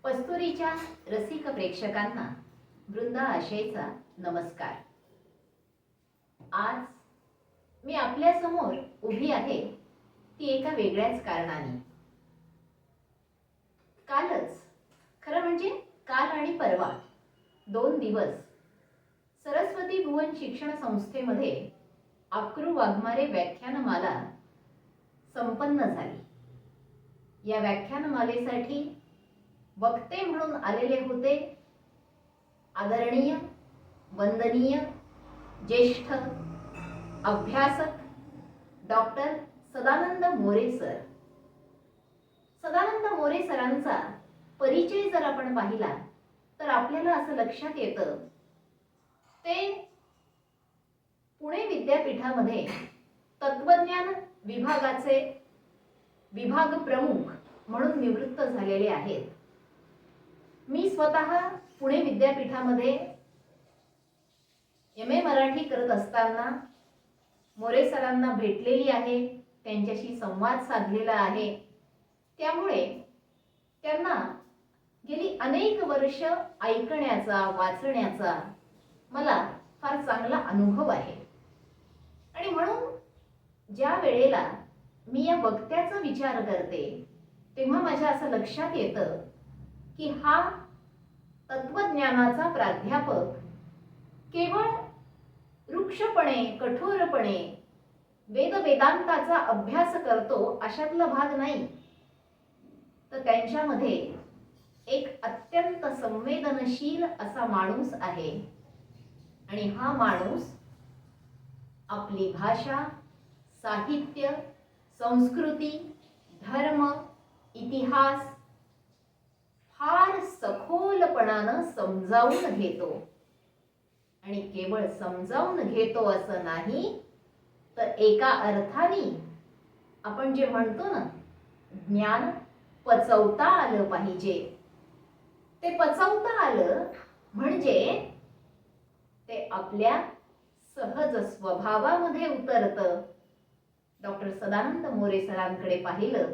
कस्तुरीच्या रसिक प्रेक्षकांना वृंदा आशयचा नमस्कार। आज मी आपल्या समोर उभी आहे ती एका वेगळ्याच कारणाने। कालच, खरं म्हणजे काल आणि परवा 2 दिवस सरस्वती भुवन शिक्षण संस्थेमध्ये अक्रू वाघमारे व्याख्यानमाला संपन्न झाली। या व्याख्यानमालेसाठी वक्ते म्हणून आलेले होते आदरणीय, वंदनीय, ज्येष्ठ अभ्यासक डॉक्टर सदानंद मोरे सर। सदानंद मोरे सरांचा परिचय जर आपण पाहिला तर आपल्याला असं लक्षात येतं ते पुणे विद्यापीठामध्ये तत्वज्ञान विभागाचे विभाग प्रमुख म्हणून निवृत्त झालेले आहेत। मी स्वतः पुणे विद्यापीठामध्ये MA मराठी करत असताना मोरे सरांना भेटलेली आहे, त्यांच्याशी संवाद साधलेला आहे। त्यामुळे त्यांना गेली अनेक वर्ष ऐकण्याचा, वाचण्याचा मला फार चांगला अनुभव आहे। आणि म्हणून ज्या वेळेला मी या वक्त्याचा विचार करते तेव्हा माझ्या असं लक्षात येतं की हा तत्वज्ञानाचा प्राध्यापक केवळ रुक्षपणे, कठोरपणे वेदांताचा अभ्यास करतो अशातला भाग नाही, तर त्यांच्यामध्ये एक अत्यंत संवेदनशील असा माणूस आहे। आणि हा माणूस आपली भाषा, साहित्य, संस्कृती, धर्म, इतिहास फार सखोलपणानं समजावून घेतो। आणि केवळ समजावून घेतो असं नाही, तर एका अर्थाने आपण जे म्हणतो ना, ज्ञान पचवता आलं पाहिजे। ते पचवता आलं म्हणजे ते आपल्या सहज स्वभावामध्ये उतरतं। डॉक्टर सदानंद मोरे सरांकडे पाहिलं,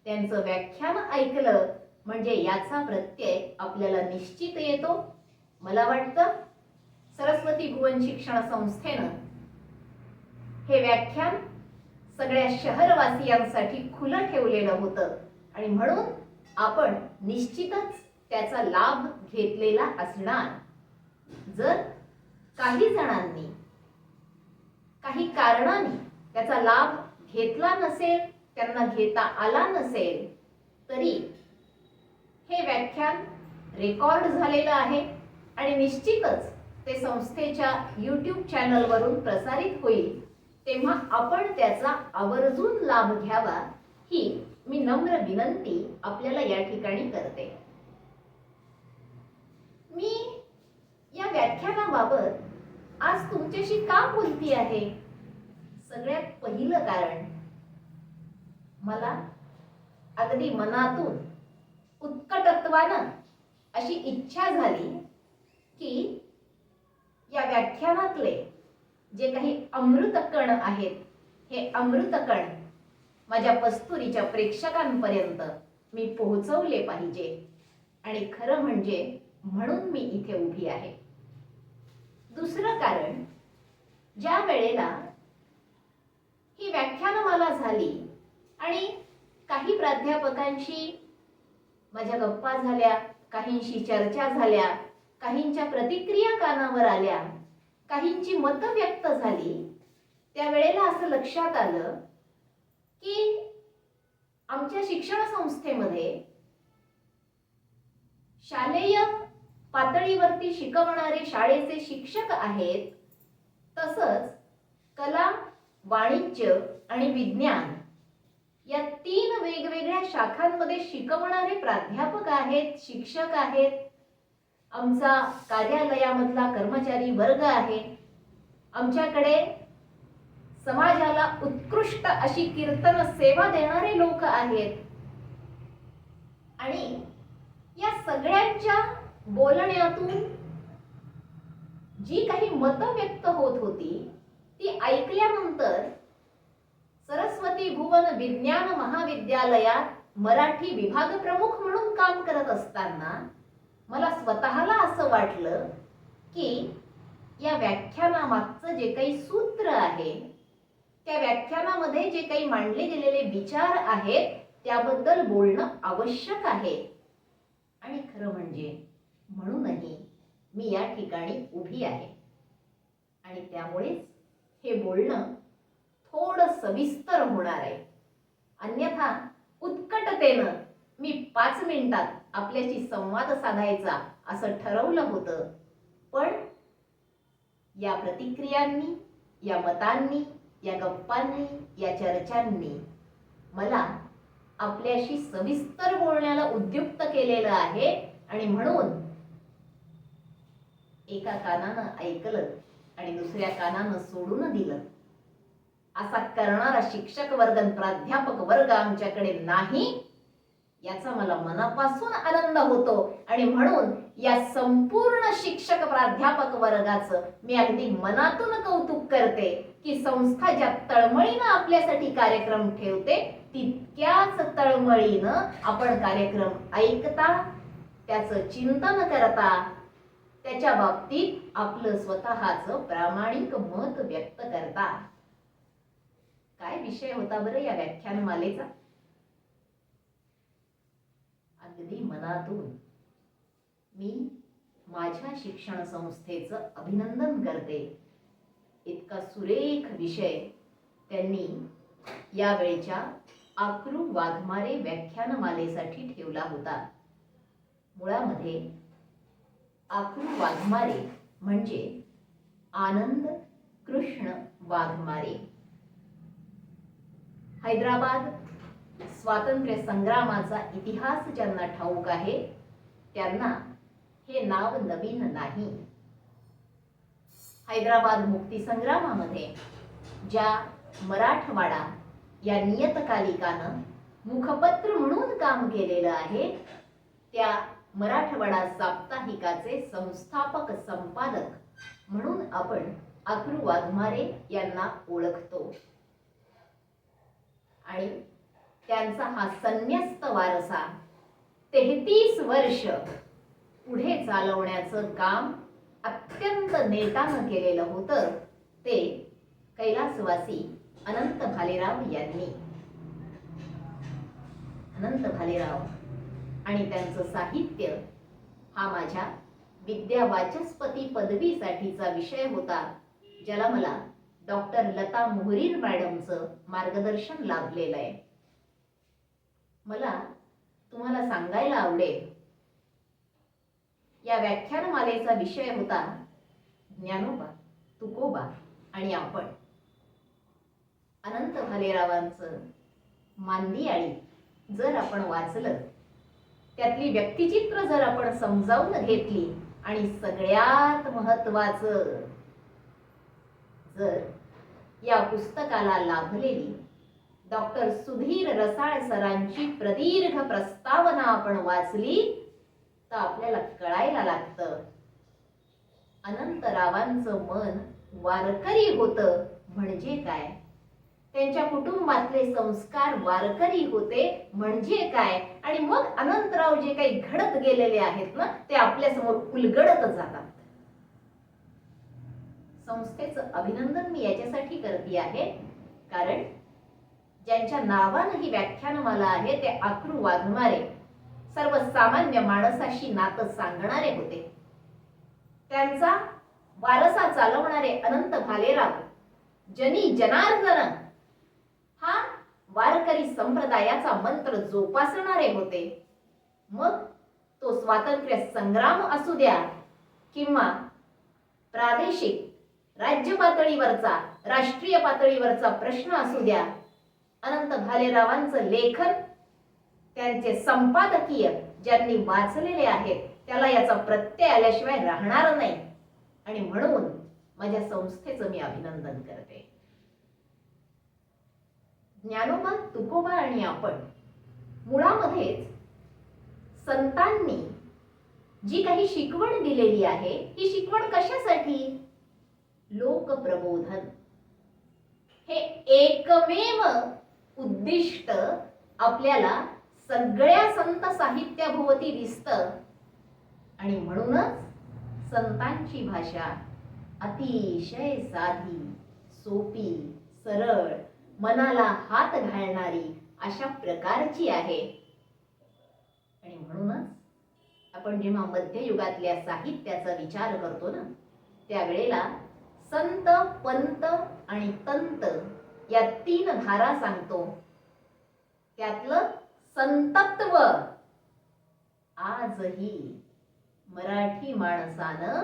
त्यांचं व्याख्यान ऐकलं म्हणजे याचा प्रत्यय आपल्याला निश्चित येतो। मला वाटतं सरस्वती भुवन शिक्षण संस्थेनं हे व्याख्यान सगळ्या शहरवासियांसाठी खुलं ठेवलेलं होतं आणि म्हणून आपण निश्चितच त्याचा लाभ घेतलेला असणार। जर काही जणांनी काही कारणाने त्याचा लाभ घेतला नसेल, त्यांना घेता आला नसेल, तरी हे व्याख्यान रेकॉर्ड झालेलं आहे आणि निश्चितच ते संस्थेच्या YouTube चॅनलवरून प्रसारित होईल। तेव्हा आपण त्याचा आवर्जून लाभ घ्यावा ही मी नम्र विनंती आपल्याला या ठिकाणी करते। मी या व्याख्यानाबाबत आज तुमच्याशी का बोलती आहे? सगळ्यात पहिलं कारण, मला अगदी मनातून उत्कटत्वानं अशी इच्छा झाली की या व्याख्यानातले जे काही अमृतकण आहेत, हे अमृतकण माझ्या कस्तुरीच्या प्रेक्षकांपर्यंत मी पोहोचवले पाहिजे। आणि खरं म्हणजे म्हणून मी इथे उभी आहे। दुसरं कारण, ज्या वेळेला ही व्याख्यानमाला झाली आणि काही प्राध्यापकांशी माझ्या गप्पा झाल्या, काहींशी चर्चा झाल्या, काहींच्या प्रतिक्रिया कानावर आल्या, काहींची मतं व्यक्त झाली, त्यावेळेला असं लक्षात आलं की आमच्या शिक्षण संस्थेमध्ये शालेय पातळीवरती शिकवणारे शाळेचे शिक्षक आहेत, तसंच कला, वाणिज्य आणि विज्ञान या 3 वेगवेगळ्या शाखांमध्ये शिकवणारे प्राध्यापक आहेत, शिक्षक आहेत। आमचा कार्यालयामधला कर्मचारी वर्ग आहे। आमच्याकडे समाजाला उत्कृष्ट अशी कीर्तन सेवा देणारे लोक आहेत। आणि या सगळ्यांच्या बोलण्यातून जी काही मतं व्यक्त होत होती ती ऐकल्यानंतर सरस्वती भुवन विज्ञान महाविद्यालयात मराठी विभाग प्रमुख म्हणून काम करत असताना मला स्वतःला असं वाटलं की या व्याख्यानामागचं जे काही सूत्र आहे, त्या व्याख्यानामध्ये जे काही मांडले गेलेले विचार आहेत त्याबद्दल बोलणं आवश्यक आहे. आणि खरं म्हणजे म्हणूनही मी या ठिकाणी उभी आहे. आणि त्यामुळेच हे बोलणं थोडं सविस्तर होणार आहे. अन्यथा उत्कटतेनं मी 5 मिनिटात आपल्याशी संवाद साधायचा असं ठरवलं होतं. पण या प्रतिक्रियांनी, या मतांनी, या गप्पांनी, या चर्चांनी मला आपल्याशी सविस्तर बोलण्याला उद्युक्त केलेलं आहे. आणि म्हणून एका कानानं ऐकलं आणि दुसऱ्या कानानं सोडून दिलं असा करणारा शिक्षक वर्ग, प्राध्यापक वर्ग आमच्याकडे नाही, याचा मला मनापासून आनंद होतो. आणि म्हणून या संपूर्ण शिक्षक प्राध्यापक वर्गाचं मी अगदी मनातून कौतुक करते की संस्था ज्या तळमळीनं आपल्यासाठी कार्यक्रम ठेवते तितक्याच तळमळीनं आपण कार्यक्रम ऐकता, त्याचं चिंतन करता, त्याच्या बाबतीत आपलं स्वतःचं प्रामाणिक मत व्यक्त करता. काय विषय होता बरं या व्याख्यानमालेचा? अगदी मनातून मी माझ्या शिक्षण संस्थेचं अभिनंदन करते. इतका सुरेख विषय त्यांनी यावेळच्या आकृ वाघमारे व्याख्यानमालेसाठी ठेवला होता. मुळामध्ये आकृ वाघमारे म्हणजे आनंद कृष्ण वाघमारे. हैदराबाद स्वातंत्र्य संग्रामाचा इतिहास ज्यांना ठाऊक आहे त्यांना हे नाव नवीन नाही. हैदराबाद मुक्ती संग्रामामध्ये ज्या मराठवाडा या नियतकालिकानं मुखपत्र म्हणून काम केलेलं आहे त्या मराठवाडा साप्ताहिकाचे संस्थापक संपादक म्हणून आपण आकृ वाघमारे यांना ओळखतो. आणि त्यांचा हा संन्यस्त वारसा 33 वर्ष पुढे चालवण्याचं काम अत्यंत नेटानं केलेलं होतं ते कैलासवासी अनंत भालेराव यांनी. अनंत भालेराव आणि त्यांचं साहित्य हा माझ्या विद्या वाचस्पती पदवीसाठीचा विषय होता, ज्याला मला डॉक्टर लता मोहरीर मॅडमचं मार्गदर्शन लाभलेलं आहे. मला तुम्हाला सांगायला आवडेल या व्याख्यानमालेचा विषय होता ज्ञानोबा, तुकोबा आणि आपण. अनंत भालेरावांचं मांदियाळी जर आपण वाचलं, त्यातली व्यक्तिचित्र जर आपण समजावून घेतली आणि सगळ्यात महत्त्वाचं जर या पुस्तकाला लाभलेली डॉक्टर सुधीर रसाळ सरांची प्रदीर्घ प्रस्तावना आपण वाचली तर आपल्याला कळायला लागतं अनंतरावांचं मन वारकरी होतं म्हणजे काय, त्यांच्या कुटुंबातले संस्कार वारकरी होते म्हणजे काय. आणि मग अनंतराव जे काही घडत गेलेले आहेत ना ते आपल्या समोर उलगडत जातात. संस्थेचं अभिनंदन मी याच्यासाठी करते आहे कारण ज्यांच्या नावानं ही व्याख्यानमाला आहे ते आकृ वाघमारे सर्वसामान्य माणसाशी नातं सांगणारे होते. त्यांचा वारसा चालवणारे अनंत भालेराव जनी जनार्दन हा वारकरी संप्रदायाचा मंत्र जोपासणारे होते. मग तो स्वातंत्र्य संग्राम असू द्या किंवा प्रादेशिक राज्य पातळीवरचा, राष्ट्रीय पातळीवरचा प्रश्न असू द्या, अनंत भालेरावांचं लेखन, त्यांचे संपादकीय ज्यांनी वाचलेले आहेत त्याला याचा प्रत्यय आल्याशिवाय राहणार नाही. आणि म्हणून माझ्या संस्थेचं मी अभिनंदन करते. ज्ञानोबा, तुकोबा आणि आपण मुळामध्येच संतांनी जी काही शिकवण दिलेली आहे ही शिकवण कशासाठी? लोकप्रबोधन हे एकमेव उद्दिष्ट आपल्याला सगळ्या संत साहित्याभोवती दिसतं. आणि म्हणूनच संतांची भाषा अतिशय साधी, सोपी, सरळ, मनाला हात घालणारी अशा प्रकारची आहे. आणि म्हणूनच आपण जेव्हा मध्ययुगातल्या साहित्याचा विचार करतो ना, त्यावेळेला संत, पंत आणि तंत या 3 धारा सांगतो. त्यातलं संतत्व आजही मराठी माणसानं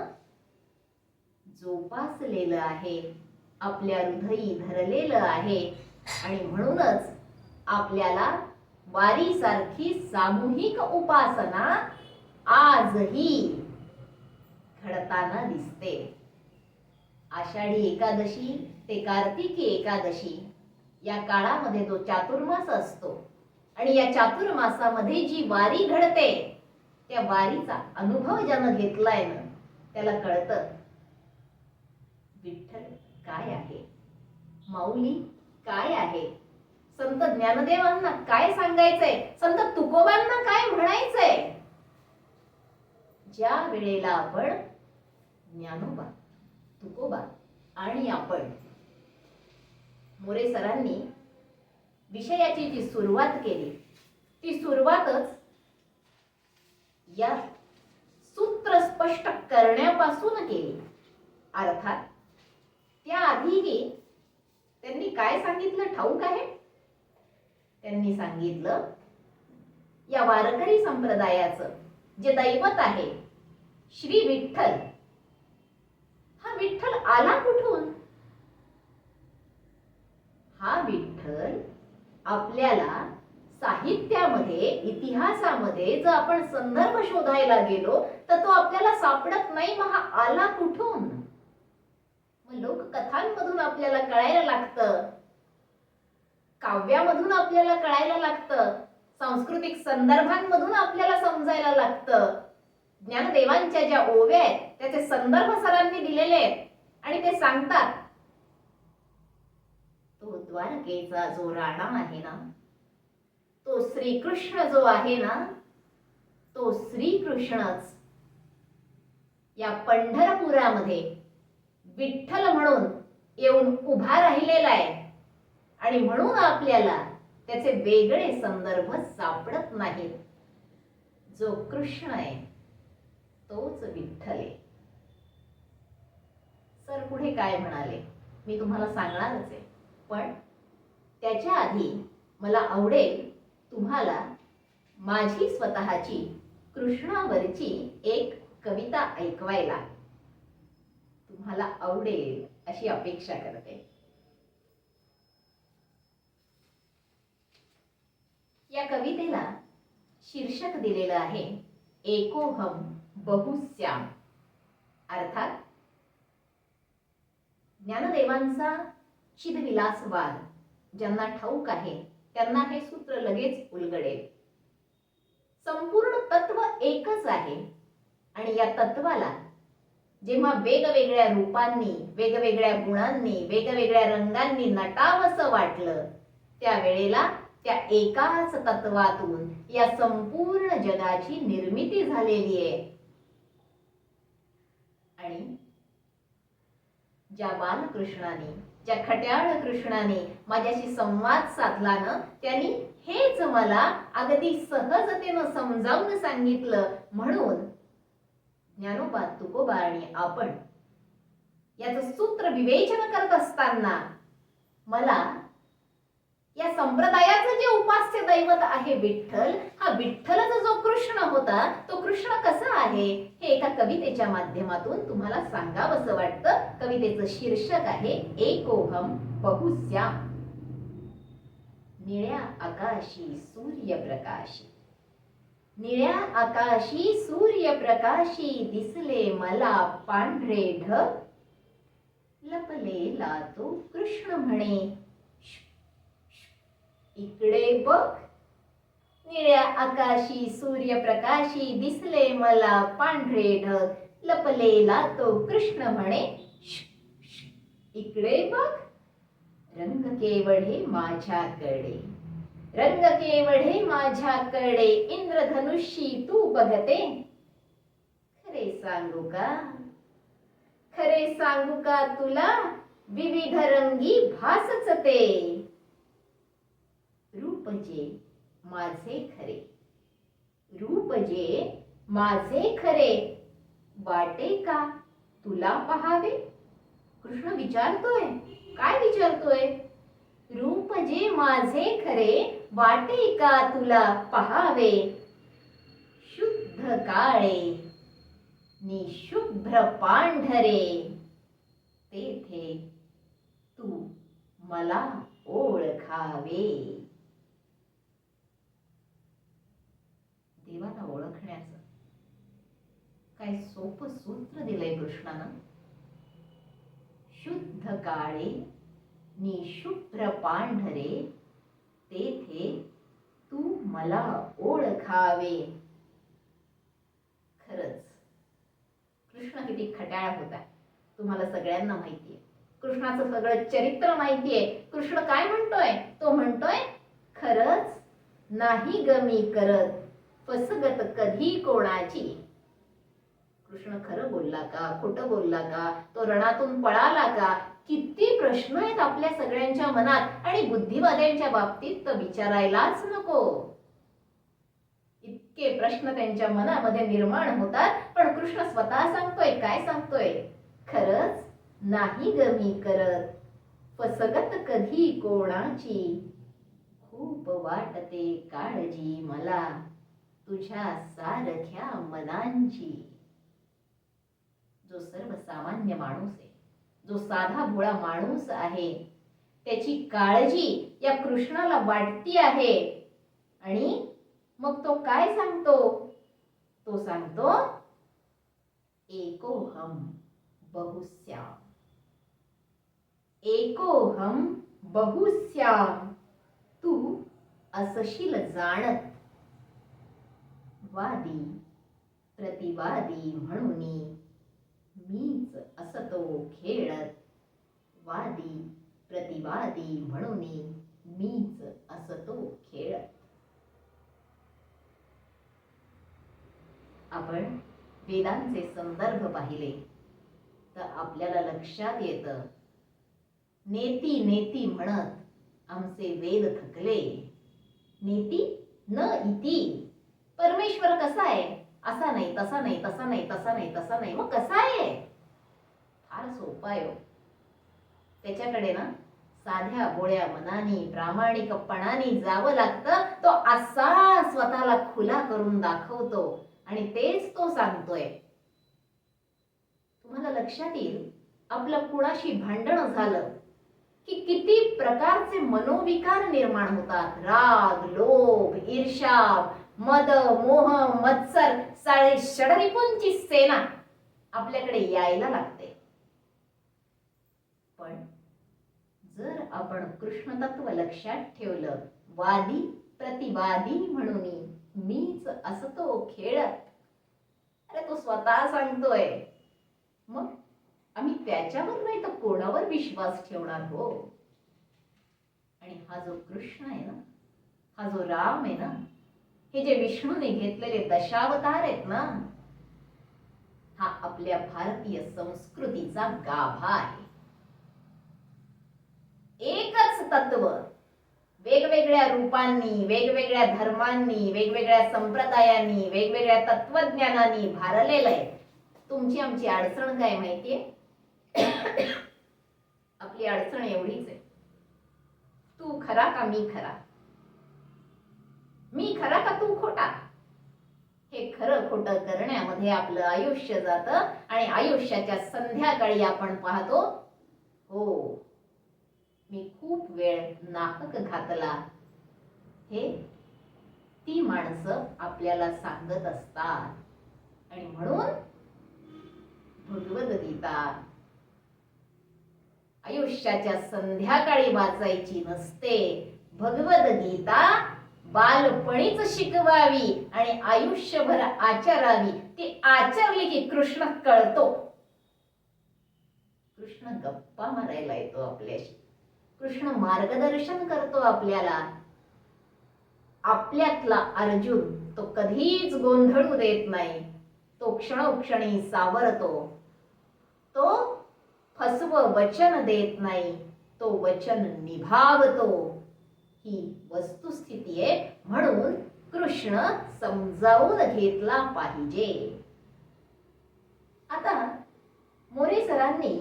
जोपासलेलं आहे, आपल्या हृदयी धरलेलं आहे. आणि म्हणूनच आपल्याला वारीसारखी सामूहिक उपासना आजही घडताना दिसते. आषाढी एकादशी ते कार्तिकी एकादशी या काळामध्ये जो चातुर्मास असतो आणि या चातुर्मासामध्ये जी वारी घडते, त्या वारीचा अनुभव ज्यानं घेतलाय ना, त्याला कळतं विठ्ठल काय आहे, माऊली काय आहे, संत ज्ञानदेवांना काय सांगायचंय, संत तुकोबांना काय म्हणायचंय. ज्या वेळेला आपण ज्ञानोबा, तुकोबा आणि आपण मोरे सरांनी विषयाची जी सुरुवात केली, ती सुरुवातच या सूत्र स्पष्ट करण्यापासून केली. अर्थात त्याआधीही त्यांनी काय सांगितलं ठाऊक आहे? त्यांनी सांगितलं या वारकरी संप्रदायाचं जे दैवत आहे श्री विठ्ठल, हा विठ्ठल आला कुठून? हा विठ्ठल आपल्याला साहित्यामध्ये, इतिहासामध्ये जर आपण संदर्भ शोधायला गेलो तर तो आपल्याला सापडत नाही. मग हा आला कुठून? मग लोककथांमधून आपल्याला कळायला लागतं, काव्यामधून आपल्याला कळायला लागतं, सांस्कृतिक संदर्भांमधून आपल्याला समजायला लागतं. ज्ञानदेवांच्या ज्या ओव्या आहेत त्याचे संदर्भ सरांनी दिलेले आहेत आणि ते सांगतात तो द्वारकेचा जो राणा आहे ना, तो श्रीकृष्ण जो आहे ना, तो श्रीकृष्णच या पंढरपुरामध्ये विठ्ठल म्हणून येऊन उभा राहिलेला आहे. आणि म्हणून आपल्याला त्याचे वेगळे संदर्भ सापडत नाहीत. जो कृष्ण आहे तोच विठ्ठल आहे. सर पुढे काय म्हणाले मी तुम्हाला सांगणारच आहे, पण त्याच्या आधी मला आवडेल तुम्हाला माझी स्वतःची कृष्णावरची एक कविता ऐकवायला. तुम्हाला आवडेल अशी अपेक्षा करते. या कवितेला शीर्षक दिलेलं आहे एकोहम बहुश्याम. अर्थात ज्ञानदेवांचा चिदविलासवाद ज्यांना ठाऊक आहे त्यांना हे सूत्र लगेच उलगडेल. संपूर्ण तत्व एकच आहे आणि या तत्वाला जेव्हा वेगवेगळ्या रूपांनी, वेगवेगळ्या गुणांनी, वेगवेगळ्या रंगांनी नटावंसं वाटलं, त्यावेळेला त्या एकाच तत्वातून या संपूर्ण जगाची निर्मिती झालेली आहे. आणि ज्या बालकृष्णाने, ज्या खट्याळ कृष्णाने माझ्याशी संवाद साधला ना, त्यांनी हेच मला अगदी सहजतेनं समजावून सांगितलं. म्हणून ज्ञानोबा, तुकोबा आणि आपण याचं सूत्र विवेचन करत असताना मला या संप्रदायाचं जे उपास्य दैवत आहे विठ्ठल, हा विठ्ठलचा जो कृष्ण होता तो कृष्ण कसा आहे हे एका कवितेच्या माध्यमातून तुम्हाला सांगावंसं वाटतं. कवितेचं शीर्षक आहे एकोहम बहुश्याम. निळ्या आकाशी सूर्यप्रकाशी, निळ्या आकाशी सूर्यप्रकाशी दिसले मला पांढरे ढग, लपलेला तो कृष्ण म्हणे इकडे बघ. निळ्या आकाशी सूर्यप्रकाशी दिसले मला पांढरे ढग, लपलेला तो कृष्ण म्हणे इकडे बघ. रंग केवळ हे माझ्याकडे, रंग केवढे माझ्याकडे इंद्रधनुष्यी तू बघते. खरे सांगू का, खरे सांगू का तुला, विविध रंगी भासच ते. रूप जे माझे खरे, रूप जे माझे खरे, वाटे का तुला पहावे. कृष्ण विचारतोय, काय विचारतोय? रूप जे माझे खरे, वाटे का तुला पहावे. शुद्ध काळे निशुभ्र पांढरे, तेथे तू मला ओळखावे. देवाला ओळखण्याचं काय सोपं सूत्र दिलंय कृष्णानं. शुद्ध काळे निशुभ्र पांढरे, तेथे तू मला ओळखावे. खरंच कृष्ण किती खट्याळ होता तुम्हाला सगळ्यांना माहितीये. कृष्णाचं सगळं चरित्र माहितीये. कृष्ण काय म्हणतोय? तो म्हणतोय, खरंच नाही गमी करत फसगत कधी कोणाची. कृष्ण खरं बोलला का, खोटं बोलला का, तो रणातून पळाला का, किती प्रश्न आहेत आपल्या सगळ्यांच्या मनात. आणि बुद्धिवाद्यांच्या बाबतीत तर विचारायलाच नको. इतके प्रश्न त्यांच्या मनामध्ये निर्माण होतात. पण कृष्ण स्वतः सांगतोय, काय सांगतोय? खरंच नाही गमी करत फसगत कधी कोणाची. खूप वाटते काळजी मला तुझ्या सारख्या मनांची. जो सर्वसामान्य माणूस आहे, जो साधा भोळा माणूस आहे, त्याची काळजी या कृष्णाला वाटती आहे. आणि मग तो काय सांगतो? तो सांगतो, एकोहम बहुश्याम, एकोहम बहुश्याम, तू असशील जाणत. वादी प्रतिवादी म्हणून मीच असतो खेळत. वादी प्रतिवादी म्हणून मीच असतो खेळत. आपण वेदांचे संदर्भ पाहिले तर आपल्याला लक्षात येतं, नेती नेती म्हणत आमचे वेद थकले. नेती न इति. परमेश्वर कसा आहे? असा नाही, तसा नाही, तसा नाही, तसा नाही, तसा नाही. मग कसा आहे? फार सोपा आहे. त्याच्याकडे ना साध्या बोळ्या मनाने प्रामाणिकपणाने जावं लागतं. तो असा स्वतःला खुला करून दाखवतो आणि तेच तो सांगतोय. तुम्हाला लक्षात येईल, आपलं कुणाशी भांडण झालं की किती प्रकारचे मनोविकार निर्माण होतात. राग, लोभ, ईर्ष्या, मद, मोह, मत्सर, सारे षडरिपूंची सेना आपल्याकडे यायला लागते. पण जर आपण कृष्ण तत्व लक्षात ठेवलं, वादी प्रतिवादी म्हणून मीच असतो खेळत. अरे तो स्वतः सांगतोय, मग आम्ही त्याच्यावर नाही तर कोणावर विश्वास ठेवणार हो? आणि हा जो कृष्ण आहे ना, हा जो राम आहे ना, हे जे विष्णूने घेतलेले दशावतार आहेत ना, हा आपल्या भारतीय संस्कृतीचा गाभा आहे. एकच तत्व वेगवेगळ्या रूपांनी, वेगवेगळ्या धर्मांनी, वेगवेगळ्या संप्रदायांनी, वेगवेगळ्या तत्वज्ञानांनी भारलेलं आहे. तुमची आमची अडचण काय माहितीये? आपली अडचण एवढीच आहे, तू खरा का मी खरा, मी खरा का तू खोटा. हे खरं खोटं करण्यामध्ये आपलं आयुष्य जातं. आणि आयुष्याच्या संध्याकाळी आपण पाहतो, हो मी खूप वेळ नाहक घातला. हे ती माणसं आपल्याला सांगत असतात. आणि म्हणून भगवद्गीता आयुष्याच्या संध्याकाळी वाचायची नसते. भगवद्गीता बालपणीच शिकवावी आणि आयुष्यभर आचरावी. ती आचरली की कृष्ण कळतो. कृष्ण गप्पा मारायला येतो आपल्याशी. कृष्ण मार्गदर्शन करतो आपल्याला. आपल्यातला अर्जुन तो कधीच गोंधळू देत नाही. तो क्षणोक्षणी सावरतो. तो फसवं वचन देत नाही. तो वचन निभावतो. ही वस्तुस्थिती आहे. म्हणून कृष्ण समजावून घेतला पाहिजे. आता मोरे सरांनी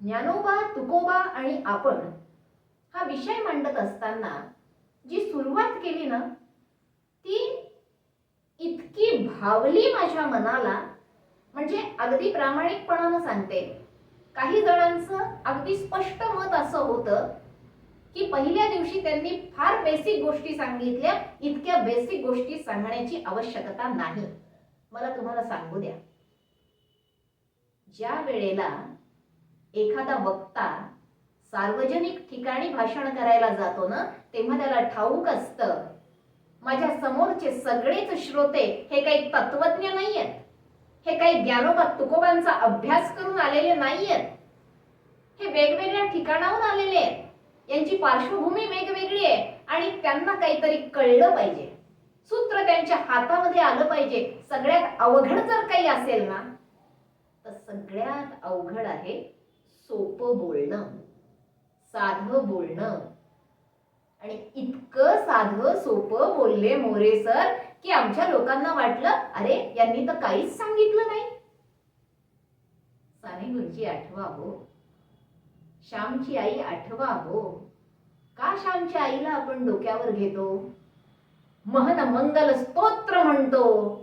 ज्ञानोबा, तुकोबा आणि आपण हा विषय मांडत असताना जी सुरुवात केली ना, ती इतकी भावली माझ्या मनाला. म्हणजे अगदी प्रामाणिकपणानं सांगते, काही जणांचं अगदी स्पष्ट मत असं होतं की पहिल्या दिवशी त्यांनी फार बेसिक गोष्टी सांगितल्या. इतक्या बेसिक गोष्टी सांगण्याची आवश्यकता नाही. मला तुम्हाला सांगू द्या, ज्या वेळेला एखादा वक्ता सार्वजनिक ठिकाणी भाषण करायला जातो ना, तेव्हा त्याला ठाऊक असतं माझ्या समोरचे सगळेच श्रोते हे काही तत्वज्ञ नाहीयेत. हे काही ज्ञानोबा तुकोबांचा अभ्यास करून आलेले नाहीयेत. हे वेगवेगळ्या ठिकाणाहून आलेले आहेत. यांची पार्श्वभूमी वेगवेगळी आहे आणि त्यांना काहीतरी कळलं पाहिजे. सूत्र त्यांच्या हातामध्ये आलं पाहिजे. सगळ्यात अवघड जर काही असेल ना, तर सगळ्यात अवघड आहे सोपं बोलणं, साधं बोलणं. आणि इतकं साधं सोपं बोलले मोरे सर की आमच्या लोकांना वाटलं, अरे यांनी तर काहीच सांगितलं नाही. साने गुरुजी आठवा हो, श्यामची आई आठवा हो. का श्यामच्या आईला आपण डोक्यावर घेतो? महन मंगल स्तोत्र म्हणतो.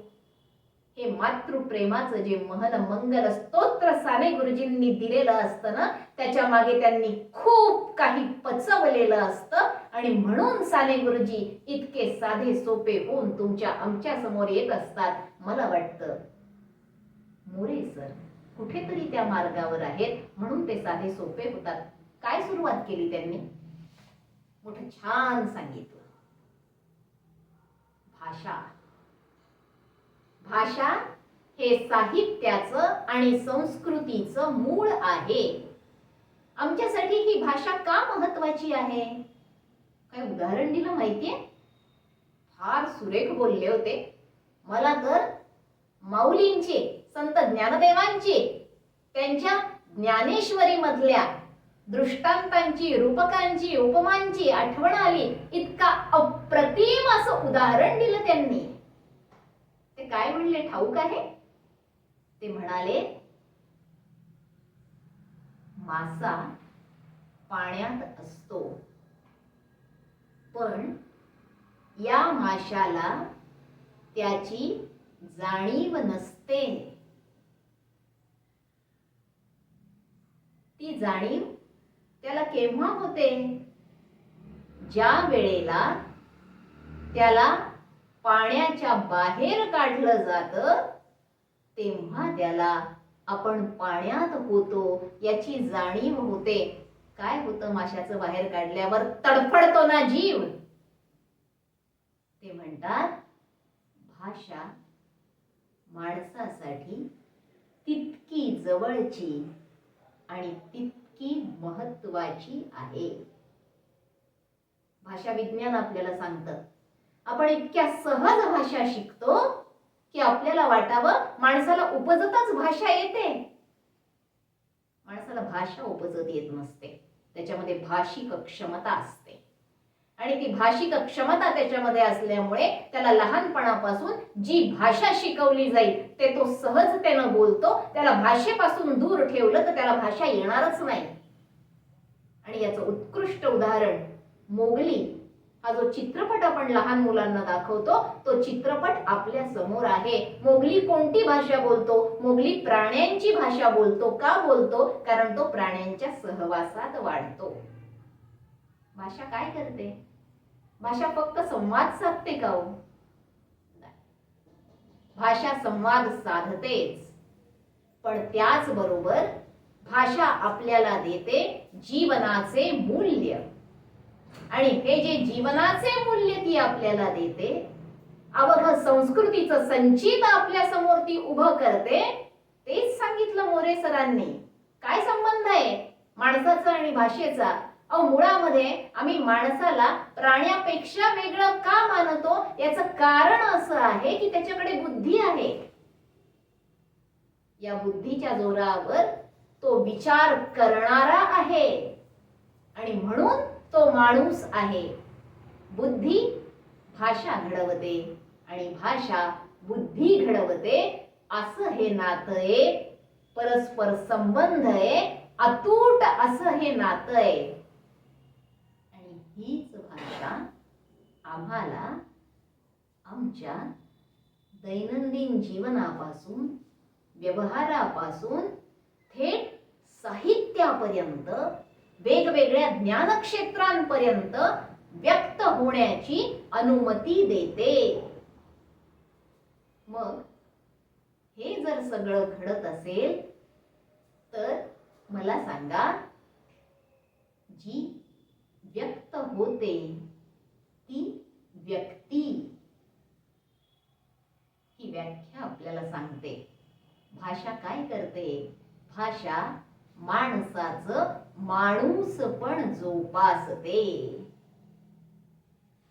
हे मातृप्रेमाचं जे महन मंगल स्तोत्र साने गुरुजींनी दिलेलं असतं ना, त्याच्या मागे त्यांनी खूप काही पचवलेलं असतं. आणि म्हणून साने गुरुजी इतके साधे सोपे होऊन तुमच्या आमच्या समोर येत असतात. मला वाटतं मोरे सर कुठेतरी त्या मार्गावर आहेत, म्हणून ते साधे सोपे होतात. काय सुरुवात केली त्यांनी? मोठं छान सांगितलं, भाषा. भाषा हे साहित्याचं आणि संस्कृतीचं मूळ आहे. आमच्यासाठी ही भाषा का महत्वाची आहे? काय उदाहरण दिलं माहितीये? फार सुरेख बोलले होते. मला तर माऊलींचे, संत ज्ञानदेवांची, त्यांच्या ज्ञानेश्वरी मधल्या दृष्टांतांची, रूपकांची, उपमांची आठवण आली. इतका अप्रतिम असं उदाहरण दिलं त्यांनी. ते काय म्हणले ठाऊक आहे? ते म्हणाले, मासा पाण्यात असतो, पण या माशाला त्याची जाणीव नसते. ती जाणीव त्याला केव्हा होते? ज्या वेळेला त्याला पाण्याच्या बाहेर काढलं जातं, तेव्हा त्याला आपण पाण्यात होतो याची जाणीव होते. काय होतं माशाचं बाहेर काढल्यावर? तडफडतो ना जीव. ते म्हणतात, भाषा माणसासाठी तितकी जवळची आणि तितकी महत्वाची आहे. भाषा विज्ञान आपल्याला सांगतं, आपण इतक्या सहज भाषा शिकतो की आपल्याला वाटावं माणसाला उपजतच भाषा येते. माणसाला भाषा उपजत येत नसते. त्याच्यामध्ये भाषिक क्षमता असते. आणि ती भाषिक क्षमता त्याच्यामध्ये असल्यामुळे त्याला लहानपणापासून जी भाषा शिकवली जाईल ते तो सहजतेनं बोलतो. त्याला भाषेपासून दूर ठेवलं तर त्याला भाषा येणारच नाही. आणि याचं उत्कृष्ट उदाहरण मोगली हा जो चित्रपट आपण लहान मुलांना दाखवतो, तो चित्रपट आपल्या समोर आहे. मोगली कोणती भाषा बोलतो? मोगली प्राण्यांची भाषा बोलतो. का बोलतो? कारण तो प्राण्यांच्या सहवासात वाढतो. भाषा काय करते? भाषा फक्त संवाद साधते का हो? भाषा संवाद साधतेच, पण त्याचबरोबर भाषा आपल्याला देते जीवनाचे मूल्य. आणि हे जे जीवनाचे मूल्य ती आपल्याला देते, अवघ संस्कृतीचं संचित आपल्या समोर ती उभं करते. तेच सांगितलं मोरे सरांनी. काय संबंध आहे माणसाचा आणि भाषेचा? अहो, मुळामध्ये आम्ही माणसाला प्राण्यापेक्षा वेगळं का मानतो याचं कारण असं आहे की त्याच्याकडे बुद्धी आहे. या बुद्धीच्या जोरावर तो विचार करणारा आहे आणि म्हणून तो माणूस आहे. बुद्धी भाषा घडवते आणि भाषा बुद्धी घडवते. असं हे नातं आहे, परस्पर संबंध आहे, अतूट असं हे नातं आहे. आणि हीच भाषा आम्हाला आमच्या दैनंदिन जीवनापासून, व्यवहारापासून थेट साहित्यापर्यंत, वेगवेगळ्या ज्ञानक्षेत्रांपर्यंत व्यक्त होण्याची अनुमती देते. मग हे जर सगळं घडत असेल तर मला सांगा, जी व्यक्त होते ती व्यक्ती, ही व्याख्या आपल्याला सांगते. भाषा काय करते? भाषा माणसाचं माणूसपण जोपासते.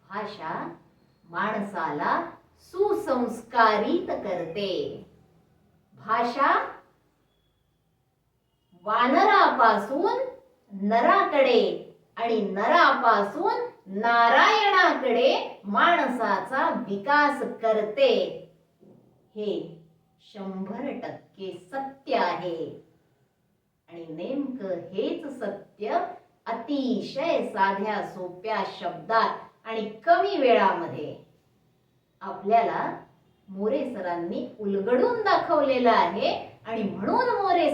भाषा माणसाला सुसंस्कारित करते. भाषा वानरापासून नराकडे आणि नरापासून नारायणाकडे माणसाचा विकास करते. हे 100% सत्य आहे. आणि नेमकं हेच सत्य अतिशय साध्या सोप्या शब्दात आणि कमी वेळामध्ये आपल्याला मोरे सरांनी उलगडून दाखवलेलं आहे. आणि म्हणून मोरे